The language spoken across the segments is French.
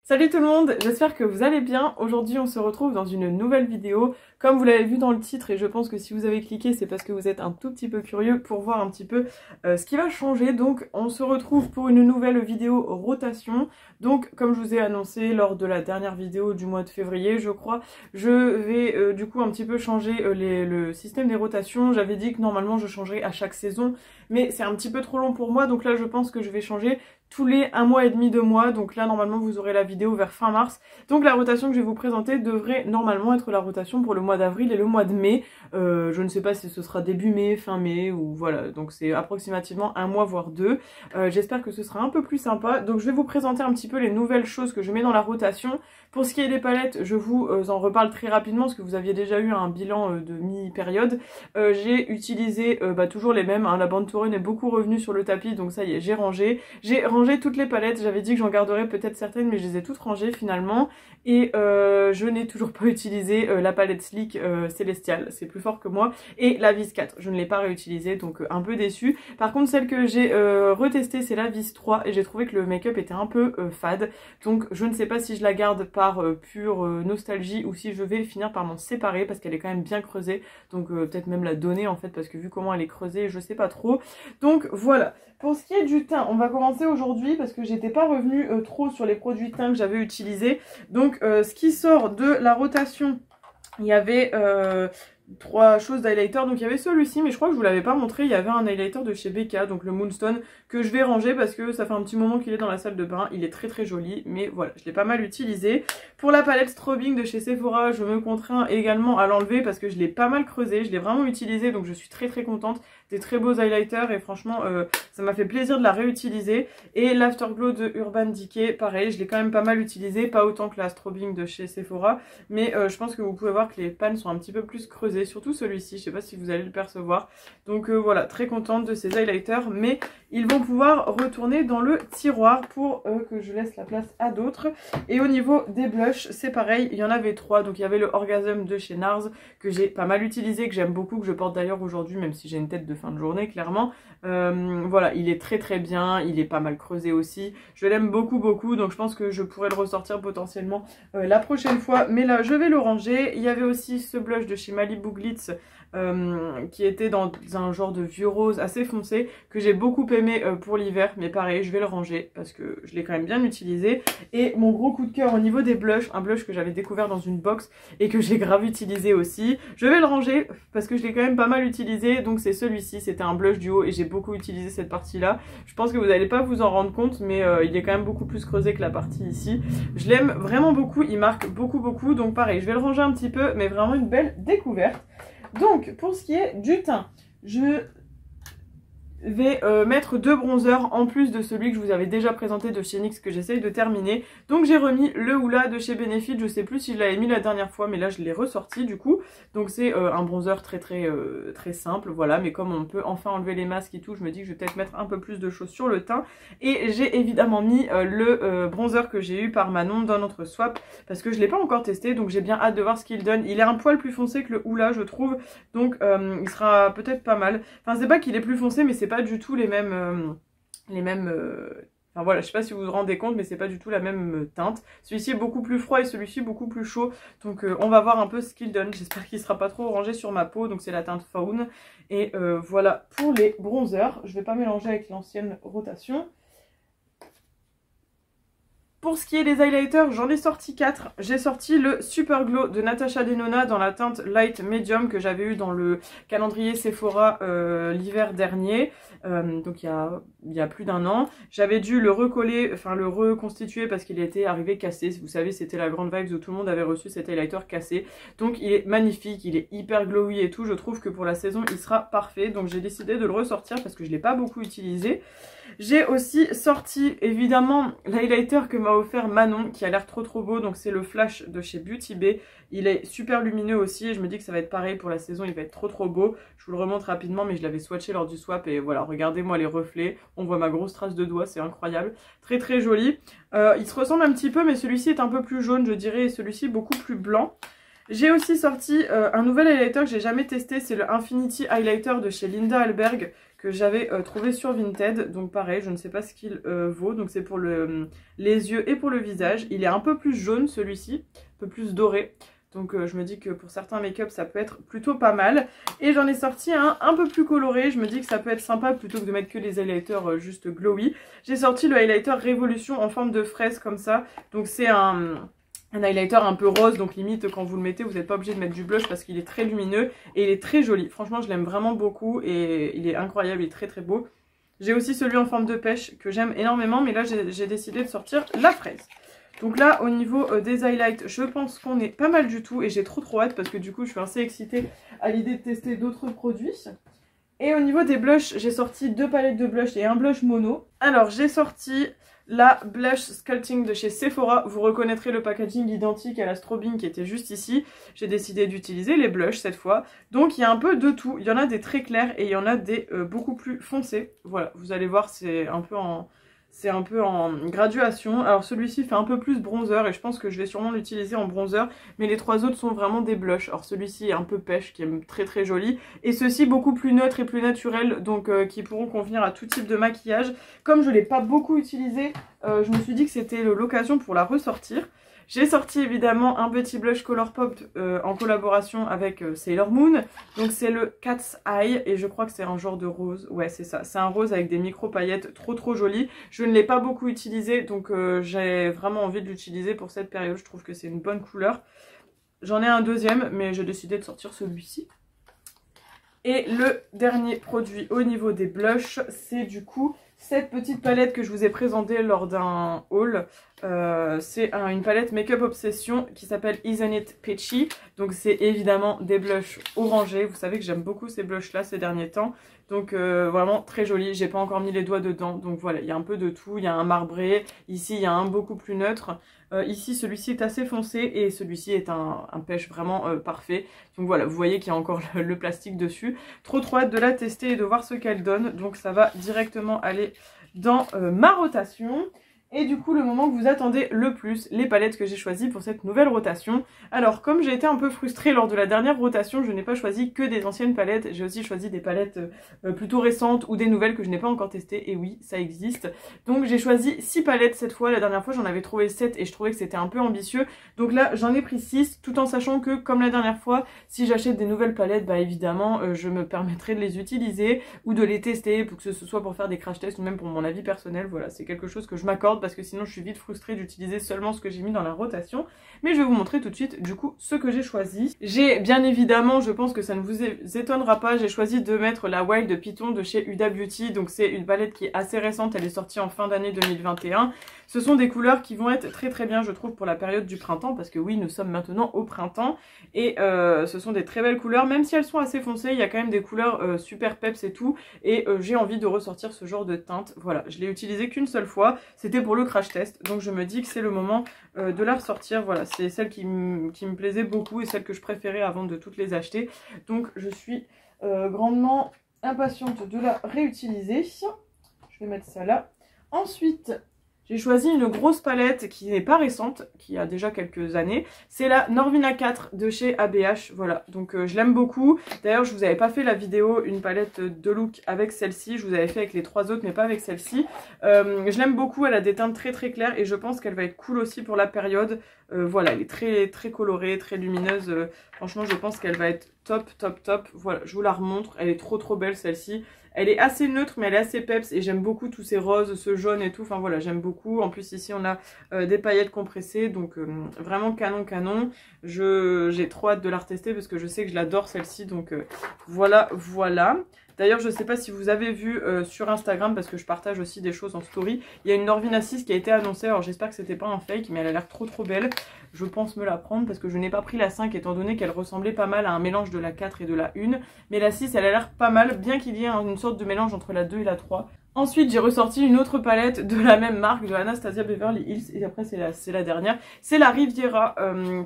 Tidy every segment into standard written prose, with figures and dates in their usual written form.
Salut tout le monde, j'espère que vous allez bien. Aujourd'hui on se retrouve dans une nouvelle vidéo. Comme vous l'avez vu dans le titre, et je pense que si vous avez cliqué c'est parce que vous êtes un tout petit peu curieux pour voir un petit peu ce qui va changer. Donc on se retrouve pour une nouvelle vidéo rotation. Donc comme je vous ai annoncé lors de la dernière vidéo du mois de février je crois, je vais du coup un petit peu changer le système des rotations. J'avais dit que normalement je changerais à chaque saison, mais c'est un petit peu trop long pour moi, donc là je pense que je vais changer tous les 1 mois et demi, 2 mois. Donc là normalement vous aurez la vidéo vers fin mars. Donc la rotation que je vais vous présenter devrait normalement être la rotation pour le mois d'avril et le mois de mai. Je ne sais pas si ce sera début mai, fin mai ou voilà, donc c'est approximativement 1 mois voire 2. J'espère que ce sera un peu plus sympa. Donc je vais vous présenter un petit peu les nouvelles choses que je mets dans la rotation. Pour ce qui est des palettes, je vous en reparle très rapidement parce que vous aviez déjà eu un bilan de mi-période. J'ai utilisé toujours les mêmes, hein. La bande taurine est beaucoup revenue sur le tapis, donc ça y est, j'ai rangé. J'ai rangé toutes les palettes, j'avais dit que j'en garderais peut-être certaines, mais je les ai toutes rangées finalement. Et je n'ai toujours pas utilisé la palette Sleek Célestial, c'est plus fort que moi. Et la vis 4, je ne l'ai pas réutilisée, donc un peu déçue. Par contre, celle que j'ai retestée, c'est la vis 3, et j'ai trouvé que le make-up était un peu fade. Donc je ne sais pas si je la garde par pure nostalgie ou si je vais finir par m'en séparer, parce qu'elle est quand même bien creusée. Donc peut-être même la donner en fait, parce que vu comment elle est creusée, je sais pas trop. Donc voilà. Pour ce qui est du teint, on va commencer aujourd'hui parce que j'étais pas revenue trop sur les produits teint que j'avais utilisés. Donc ce qui sort de la rotation, il y avait 3 choses d'highlighter. Donc il y avait celui-ci, mais je crois que je vous l'avais pas montré. Il y avait un highlighter de chez Becca, donc le Moonstone, que je vais ranger parce que ça fait un petit moment qu'il est dans la salle de bain. Il est très très joli, mais voilà, je l'ai pas mal utilisé. Pour la palette Strobing de chez Sephora, je me contrains également à l'enlever parce que je l'ai pas mal creusé. Je l'ai vraiment utilisé, donc je suis très très contente. Des très beaux highlighters et franchement ça m'a fait plaisir de la réutiliser. Et l'Afterglow de Urban Decay, pareil, je l'ai quand même pas mal utilisé, pas autant que la Strobing de chez Sephora, mais je pense que vous pouvez voir que les pannes sont un petit peu plus creusées, surtout celui-ci, je sais pas si vous allez le percevoir. Donc voilà, très contente de ces highlighters, mais ils vont pouvoir retourner dans le tiroir pour que je laisse la place à d'autres. Et au niveau des blushs, c'est pareil, il y en avait 3, donc il y avait le Orgasm de chez NARS, que j'ai pas mal utilisé, que j'aime beaucoup, que je porte d'ailleurs aujourd'hui, même si j'ai une tête de fin de journée clairement. Voilà, il est très très bien, il est pas mal creusé aussi, je l'aime beaucoup beaucoup, donc je pense que je pourrais le ressortir potentiellement la prochaine fois, mais là je vais le ranger. Il y avait aussi ce blush de chez Malibu Glitz qui était dans un genre de vieux rose assez foncé, que j'ai beaucoup aimé pour l'hiver, mais pareil je vais le ranger parce que je l'ai quand même bien utilisé. Et mon gros coup de cœur au niveau des blushs, un blush que j'avais découvert dans une box et que j'ai grave utilisé aussi, je vais le ranger parce que je l'ai quand même pas mal utilisé. Donc c'est celui-ci, c'était un blush duo et j'ai beaucoup utilisé cette partie là. Je pense que vous n'allez pas vous en rendre compte, mais il est quand même beaucoup plus creusé que la partie ici. Je l'aime vraiment beaucoup, il marque beaucoup beaucoup, donc pareil je vais le ranger un petit peu, mais vraiment une belle découverte. Donc pour ce qui est du teint, je vais mettre 2 bronzers en plus de celui que je vous avais déjà présenté de chez NYX que j'essaye de terminer. Donc j'ai remis le Hoola de chez Benefit, je sais plus si je l'avais mis la dernière fois, mais là je l'ai ressorti du coup. Donc c'est un bronzer très simple, voilà, mais comme on peut enfin enlever les masques et tout, je me dis que je vais peut-être mettre un peu plus de choses sur le teint. Et j'ai évidemment mis le bronzer que j'ai eu par Manon dans notre swap, parce que je l'ai pas encore testé, donc j'ai bien hâte de voir ce qu'il donne. Il est un poil plus foncé que le Hoola je trouve, donc il sera peut-être pas mal. Enfin c'est pas qu'il est plus foncé, mais c'est pas du tout les mêmes enfin voilà, je sais pas si vous vous rendez compte, mais c'est pas du tout la même teinte. Celui-ci est beaucoup plus froid et celui-ci beaucoup plus chaud, donc on va voir un peu ce qu'il donne. J'espère qu'il sera pas trop orangé sur ma peau. Donc c'est la teinte Fawn. Et voilà pour les bronzers, je vais pas mélanger avec l'ancienne rotation. Pour ce qui est des highlighters, j'en ai sorti 4. J'ai sorti le Super Glow de Natasha Denona dans la teinte Light Medium que j'avais eu dans le calendrier Sephora l'hiver dernier. Donc il y a plus d'1 an. J'avais dû le recoller, enfin le reconstituer parce qu'il était arrivé cassé. Vous savez, c'était la grande vibes où tout le monde avait reçu cet highlighter cassé. Donc il est magnifique, il est hyper glowy et tout. Je trouve que pour la saison, il sera parfait. Donc j'ai décidé de le ressortir parce que je ne l'ai pas beaucoup utilisé. J'ai aussi sorti évidemment l'highlighter que m'a offert Manon qui a l'air trop beau, donc c'est le Flash de chez Beauty Bay. Il est super lumineux aussi et je me dis que ça va être pareil pour la saison, il va être trop beau. Je vous le remontre rapidement, mais je l'avais swatché lors du swap et voilà, regardez-moi les reflets, on voit ma grosse trace de doigt, c'est incroyable, très joli. Il se ressemble un petit peu, mais celui-ci est un peu plus jaune je dirais, et celui-ci beaucoup plus blanc. J'ai aussi sorti un nouvel highlighter que j'ai jamais testé, c'est le Infinity Highlighter de chez Linda Alberg, que j'avais trouvé sur Vinted. Donc pareil, je ne sais pas ce qu'il vaut. Donc c'est pour les yeux et pour le visage. Il est un peu plus jaune celui-ci, un peu plus doré. Donc je me dis que pour certains make-up ça peut être plutôt pas mal. Et j'en ai sorti un peu plus coloré. Je me dis que ça peut être sympa plutôt que de mettre que les highlighters juste glowy. J'ai sorti le highlighter Révolution en forme de fraise comme ça. Donc c'est un highlighter un peu rose, donc limite quand vous le mettez vous n'êtes pas obligé de mettre du blush parce qu'il est très lumineux et il est très joli. Franchement je l'aime vraiment beaucoup et il est incroyable, il est très très beau. J'ai aussi celui en forme de pêche que j'aime énormément, mais là j'ai décidé de sortir la fraise. Donc là au niveau des highlights je pense qu'on est pas mal du tout et j'ai trop hâte parce que du coup je suis assez excitée à l'idée de tester d'autres produits. Et au niveau des blushs j'ai sorti 2 palettes de blush et un blush mono. Alors j'ai sorti la Blush Sculpting de chez Sephora. Vous reconnaîtrez le packaging identique à la Strobing qui était juste ici. J'ai décidé d'utiliser les blushs cette fois. Donc il y a un peu de tout. Il y en a des très clairs et il y en a des beaucoup plus foncés. Voilà, vous allez voir, c'est un peu en graduation. Alors celui-ci fait un peu plus bronzer et je pense que je vais sûrement l'utiliser en bronzer. Mais les 3 autres sont vraiment des blushs. Alors celui-ci est un peu pêche qui est très très joli. Et ceux-ci beaucoup plus neutres et plus naturels. Donc qui pourront convenir à tout type de maquillage. Comme je ne l'ai pas beaucoup utilisé, je me suis dit que c'était l'occasion pour la ressortir. J'ai sorti évidemment un petit blush Colourpop en collaboration avec Sailor Moon. Donc c'est le Cat's Eye et je crois que c'est un genre de rose. Ouais c'est ça, c'est un rose avec des micro paillettes trop joli. Je ne l'ai pas beaucoup utilisé donc j'ai vraiment envie de l'utiliser pour cette période. Je trouve que c'est une bonne couleur. J'en ai un deuxième mais j'ai décidé de sortir celui-ci. Et le dernier produit au niveau des blushs, c'est du coup cette petite palette que je vous ai présentée lors d'un haul. C'est une palette Make-up Obsession qui s'appelle Isn't It Peachy. Donc c'est évidemment des blushs orangés. Vous savez que j'aime beaucoup ces blushs là ces derniers temps. Donc vraiment très joli. J'ai pas encore mis les doigts dedans. Donc voilà, il y a un peu de tout. Il y a un marbré. Ici il y a un beaucoup plus neutre. Ici celui-ci est assez foncé et celui-ci est un pêche vraiment parfait. Donc voilà, vous voyez qu'il y a encore le plastique dessus. Trop hâte de la tester et de voir ce qu'elle donne. Donc ça va directement aller dans ma rotation. Et du coup le moment que vous attendez le plus, les palettes que j'ai choisies pour cette nouvelle rotation. Alors comme j'ai été un peu frustrée lors de la dernière rotation, je n'ai pas choisi que des anciennes palettes. J'ai aussi choisi des palettes plutôt récentes ou des nouvelles que je n'ai pas encore testées. Et oui, ça existe. Donc j'ai choisi 6 palettes cette fois. La dernière fois j'en avais trouvé 7 et je trouvais que c'était un peu ambitieux. Donc là j'en ai pris 6 tout en sachant que comme la dernière fois, si j'achète des nouvelles palettes, bah évidemment je me permettrai de les utiliser ou de les tester pour que ce soit pour faire des crash tests ou même pour mon avis personnel. Voilà, c'est quelque chose que je m'accorde parce que sinon je suis vite frustrée d'utiliser seulement ce que j'ai mis dans la rotation. Mais je vais vous montrer tout de suite du coup ce que j'ai choisi. J'ai bien évidemment, je pense que ça ne vous étonnera pas, j'ai choisi de mettre la Wild Python de chez Huda Beauty. Donc c'est une palette qui est assez récente, elle est sortie en fin d'année 2021. Ce sont des couleurs qui vont être très bien je trouve pour la période du printemps parce que oui nous sommes maintenant au printemps et ce sont des très belles couleurs même si elles sont assez foncées, il y a quand même des couleurs super peps et tout et j'ai envie de ressortir ce genre de teinte. Voilà, je l'ai utilisé qu'une seule fois, c'était pour le crash test donc je me dis que c'est le moment de la ressortir. Voilà, c'est celle qui me plaisait beaucoup et celle que je préférais avant de toutes les acheter donc je suis grandement impatiente de la réutiliser. Je vais mettre ça là. Ensuite j'ai choisi une grosse palette qui n'est pas récente, qui a déjà quelques années. C'est la Norvina 4 de chez ABH. Voilà, donc je l'aime beaucoup. D'ailleurs, je vous avais pas fait la vidéo, une palette de look avec celle-ci. Je vous avais fait avec les 3 autres, mais pas avec celle-ci. Je l'aime beaucoup, elle a des teintes très claires et je pense qu'elle va être cool aussi pour la période. Voilà, elle est très colorée, très lumineuse. Franchement, je pense qu'elle va être top. Voilà, je vous la remontre. Elle est trop belle celle-ci. Elle est assez neutre mais elle est assez peps et j'aime beaucoup tous ces roses, ce jaune et tout, enfin voilà j'aime beaucoup. En plus ici on a des paillettes compressées donc vraiment canon. J'ai trop hâte de la retester parce que je sais que je l'adore celle-ci donc voilà. D'ailleurs, je ne sais pas si vous avez vu sur Instagram, parce que je partage aussi des choses en story, il y a une Norvina 6 qui a été annoncée, alors j'espère que c'était pas un fake, mais elle a l'air trop belle. Je pense me la prendre parce que je n'ai pas pris la 5 étant donné qu'elle ressemblait pas mal à un mélange de la 4 et de la 1. Mais la 6, elle a l'air pas mal, bien qu'il y ait une sorte de mélange entre la 2 et la 3. Ensuite, j'ai ressorti une autre palette de la même marque, de Anastasia Beverly Hills, et après c'est la dernière. C'est la Riviera.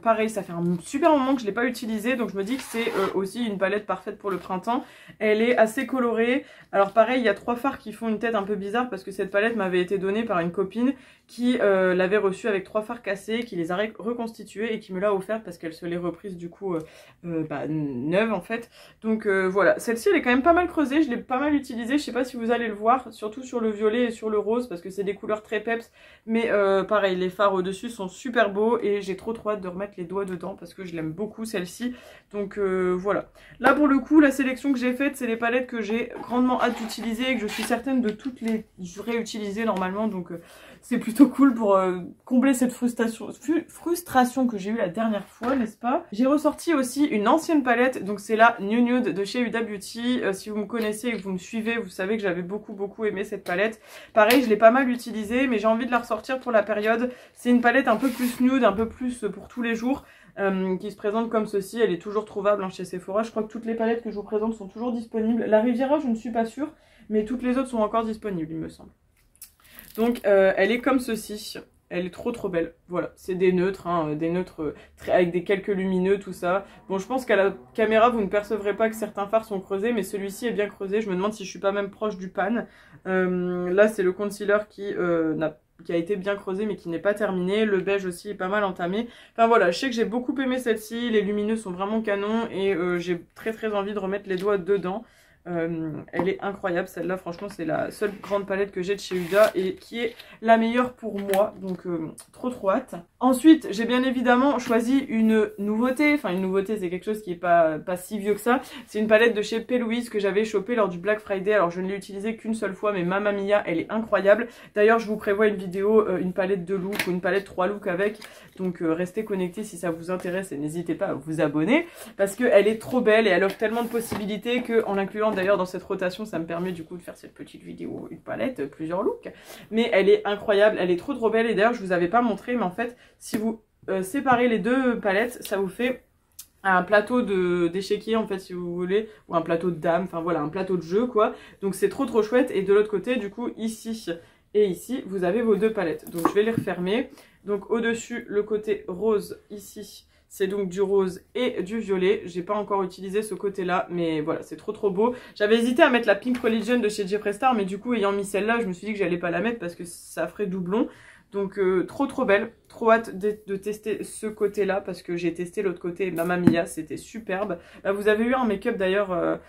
Pareil, ça fait un super moment que je l'ai pas utilisée, donc je me dis que c'est aussi une palette parfaite pour le printemps. Elle est assez colorée. Alors pareil, il y a 3 fards qui font une tête un peu bizarre parce que cette palette m'avait été donnée par une copine qui l'avait reçue avec 3 fards cassés, qui les a reconstitués et qui me l'a offert parce qu'elle se l'est reprise du coup neuve en fait. Donc voilà, celle-ci elle est quand même pas mal creusée, je l'ai pas mal utilisée, je sais pas si vous allez le voir, surtout sur le violet et sur le rose parce que c'est des couleurs très peps, mais pareil, les fards au-dessus sont super beaux et j'ai trop hâte de remettre les doigts dedans parce que je l'aime beaucoup celle-ci. Donc voilà. Là pour le coup, la sélection que j'ai faite, c'est les palettes que j'ai grandement hâte d'utiliser et que je suis certaine de toutes les réutiliser normalement, donc c'est plutôt cool pour combler cette frustration que j'ai eue la dernière fois, n'est-ce pas? J'ai ressorti aussi une ancienne palette, donc c'est la New Nude de chez Huda Beauty. Si vous me connaissez et que vous me suivez, vous savez que j'avais beaucoup aimé cette palette. Pareil, je l'ai pas mal utilisée, mais j'ai envie de la ressortir pour la période. C'est une palette un peu plus nude, un peu plus pour tous les jours. Qui se présente comme ceci, elle est toujours trouvable chez Sephora. Je crois que toutes les palettes que je vous présente sont toujours disponibles. La Riviera, je ne suis pas sûre, mais toutes les autres sont encore disponibles, il me semble. Donc elle est comme ceci, elle est trop belle. Voilà, c'est des neutres, hein, des neutres avec des quelques lumineux, tout ça. Bon, je pense qu'à la caméra vous ne percevrez pas que certains fards sont creusés, mais celui-ci est bien creusé. Je me demande si je suis pas même proche du pan. Là c'est le concealer qui a été bien creusé mais qui n'est pas terminé. Le beige aussi est pas mal entamé. Enfin voilà, je sais que j'ai beaucoup aimé celle-ci, les lumineux sont vraiment canons et j'ai très envie de remettre les doigts dedans. Elle est incroyable celle-là, franchement c'est la seule grande palette que j'ai de chez Huda et qui est la meilleure pour moi, donc trop hâte. Ensuite j'ai bien évidemment choisi une nouveauté, enfin une nouveauté c'est quelque chose qui est pas si vieux que ça. C'est une palette de chez P. Louise que j'avais chopée lors du Black Friday, alors je ne l'ai utilisée qu'une seule fois mais Mamma Mia elle est incroyable. D'ailleurs je vous prévois une vidéo, une palette de look ou une palette 3 looks avec, donc restez connectés si ça vous intéresse et n'hésitez pas à vous abonner parce qu'elle est trop belle et elle offre tellement de possibilités qu'en l'incluant d'ailleurs dans cette rotation ça me permet du coup de faire cette petite vidéo, une palette, plusieurs looks, mais elle est incroyable, elle est trop belle et d'ailleurs je vous avais pas montré mais en fait si vous séparez les deux palettes ça vous fait un plateau d'échiquier en fait si vous voulez, ou un plateau de dame, enfin voilà un plateau de jeu quoi, donc c'est trop chouette. Et de l'autre côté du coup ici et ici vous avez vos deux palettes, donc je vais les refermer. Donc au dessus le côté rose ici c'est donc du rose et du violet. J'ai pas encore utilisé ce côté-là, mais voilà, c'est trop beau. J'avais hésité à mettre la Pink Religion de chez Jeffree Star, mais du coup, ayant mis celle-là, je me suis dit que j'allais pas la mettre parce que ça ferait doublon. Donc trop belle, trop hâte de tester ce côté-là parce que j'ai testé l'autre côté, Mamma Mia, c'était superbe. Là, vous avez eu un make-up d'ailleurs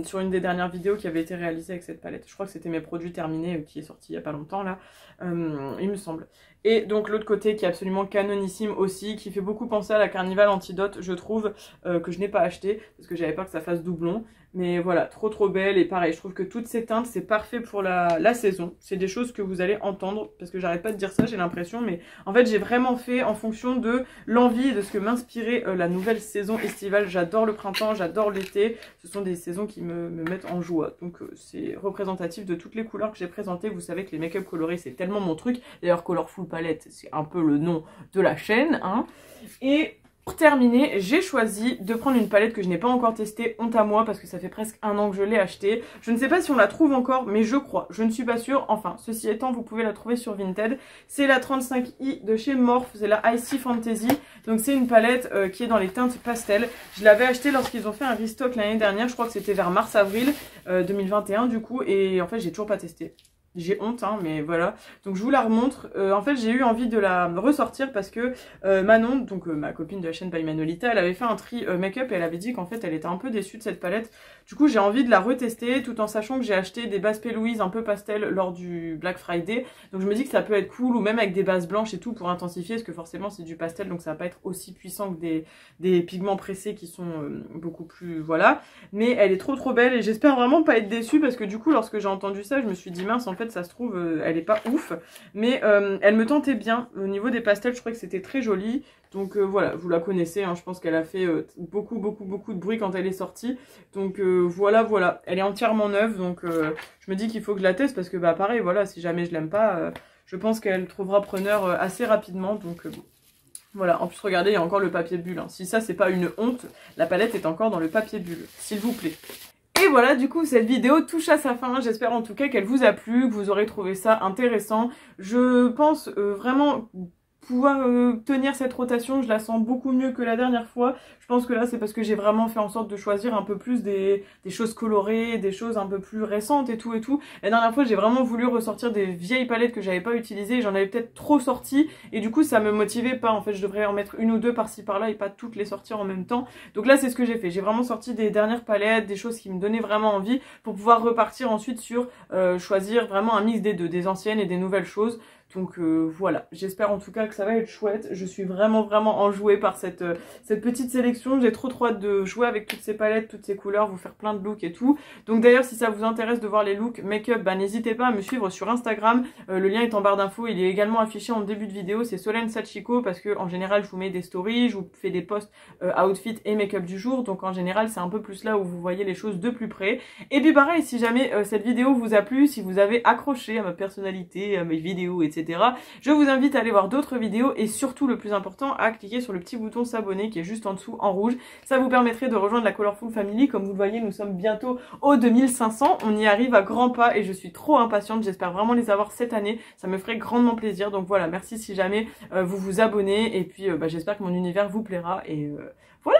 sur une des dernières vidéos qui avait été réalisée avec cette palette. Je crois que c'était mes produits terminés qui est sorti il y a pas longtemps là, il me semble. Et donc l'autre côté qui est absolument canonissime aussi, qui fait beaucoup penser à la Carnival Antidote, je trouve, que je n'ai pas acheté parce que j'avais peur que ça fasse doublon. Mais voilà, trop belle et pareil, je trouve que toutes ces teintes c'est parfait pour la saison. C'est des choses que vous allez entendre parce que j'arrête pas de dire ça, j'ai l'impression, mais en fait j'ai vraiment fait en fonction de l'envie et de ce que m'inspirait la nouvelle saison estivale. J'adore le printemps, j'adore l'été, ce sont des saisons qui me mettent en joie. Donc c'est représentatif de toutes les couleurs que j'ai présentées. Vous savez que les make-up colorés c'est tellement mon truc, d'ailleurs Colorful Palette c'est un peu le nom de la chaîne, hein. Et pour terminer, j'ai choisi de prendre une palette que je n'ai pas encore testée, honte à moi, parce que ça fait presque un an que je l'ai achetée. Je ne sais pas si on la trouve encore, mais je crois, je ne suis pas sûre. Enfin, ceci étant, vous pouvez la trouver sur Vinted. C'est la 35i de chez Morphe, c'est la Icy Fantasy. Donc c'est une palette qui est dans les teintes pastel. Je l'avais achetée lorsqu'ils ont fait un restock l'année dernière, je crois que c'était vers mars-avril 2021 du coup, et en fait j'ai toujours pas testé. J'ai honte, hein, mais voilà. Donc je vous la remontre. En fait, j'ai eu envie de la ressortir parce que Manon, donc ma copine de la chaîne By Manolita, elle avait fait un tri make-up et elle avait dit qu'en fait, elle était un peu déçue de cette palette. Du coup, j'ai envie de la retester tout en sachant que j'ai acheté des bases P. Louise un peu pastel lors du Black Friday. Donc je me dis que ça peut être cool, ou même avec des bases blanches et tout pour intensifier, parce que forcément c'est du pastel, donc ça va pas être aussi puissant que des pigments pressés qui sont beaucoup plus... Voilà. Mais elle est trop belle et j'espère vraiment pas être déçue parce que du coup, lorsque j'ai entendu ça, je me suis dit mince, en fait, ça se trouve, elle est pas ouf, mais elle me tentait bien. Au niveau des pastels, je trouvais que c'était très joli. Donc voilà, vous la connaissez, hein, je pense qu'elle a fait beaucoup de bruit quand elle est sortie. Donc voilà, elle est entièrement neuve, donc je me dis qu'il faut que je la teste parce que bah pareil, voilà, si jamais je l'aime pas, je pense qu'elle trouvera preneur assez rapidement, donc bon. Voilà, en plus regardez, il y a encore le papier bulle, hein. Si ça c'est pas une honte, la palette est encore dans le papier bulle, s'il vous plaît. Et Et voilà, du coup, cette vidéo touche à sa fin. J'espère en tout cas qu'elle vous a plu, que vous aurez trouvé ça intéressant. Je pense vraiment pouvoir tenir cette rotation. Je la sens beaucoup mieux que la dernière fois. Je pense que là, c'est parce que j'ai vraiment fait en sorte de choisir un peu plus des choses colorées, des choses un peu plus récentes et tout et tout. La dernière fois, j'ai vraiment voulu ressortir des vieilles palettes que j'avais pas utilisées. J'en avais peut-être trop sorti et du coup, ça me motivait pas. En fait, je devrais en mettre une ou deux par-ci par-là et pas toutes les sortir en même temps. Donc là, c'est ce que j'ai fait. J'ai vraiment sorti des dernières palettes, des choses qui me donnaient vraiment envie pour pouvoir repartir ensuite sur choisir vraiment un mix des deux, des anciennes et des nouvelles choses. Donc voilà, j'espère en tout cas que ça va être chouette. Je suis vraiment enjouée par cette petite sélection. J'ai trop hâte de jouer avec toutes ces palettes, toutes ces couleurs, vous faire plein de looks et tout. Donc d'ailleurs, si ça vous intéresse de voir les looks make-up, bah, n'hésitez pas à me suivre sur Instagram. Le lien est en barre d'infos, il est également affiché en début de vidéo. C'est Solène Sachiko parce que en général, je vous mets des stories, je vous fais des posts outfit et make-up du jour. Donc en général, c'est un peu plus là où vous voyez les choses de plus près. Et puis pareil, si jamais cette vidéo vous a plu, si vous avez accroché à ma personnalité, à mes vidéos, etc. Je vous invite à aller voir d'autres vidéos et surtout le plus important à cliquer sur le petit bouton s'abonner qui est juste en dessous en rouge. Ça vous permettrait de rejoindre la Colorful Family. Comme vous le voyez, nous sommes bientôt aux 2500. On y arrive à grands pas et je suis trop impatiente. J'espère vraiment les avoir cette année. Ça me ferait grandement plaisir. Donc voilà, merci si jamais vous vous abonnez et puis j'espère que mon univers vous plaira et voilà.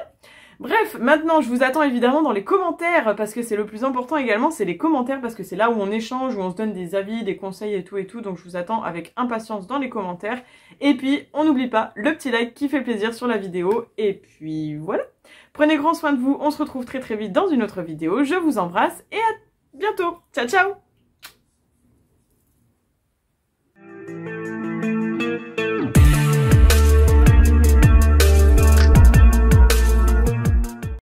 Bref, maintenant je vous attends évidemment dans les commentaires parce que c'est le plus important également, c'est les commentaires parce que c'est là où on échange, où on se donne des avis, des conseils et tout, donc je vous attends avec impatience dans les commentaires. Et puis, on n'oublie pas le petit like qui fait plaisir sur la vidéo et puis voilà. Prenez grand soin de vous, on se retrouve très vite dans une autre vidéo, je vous embrasse et à bientôt. Ciao ciao.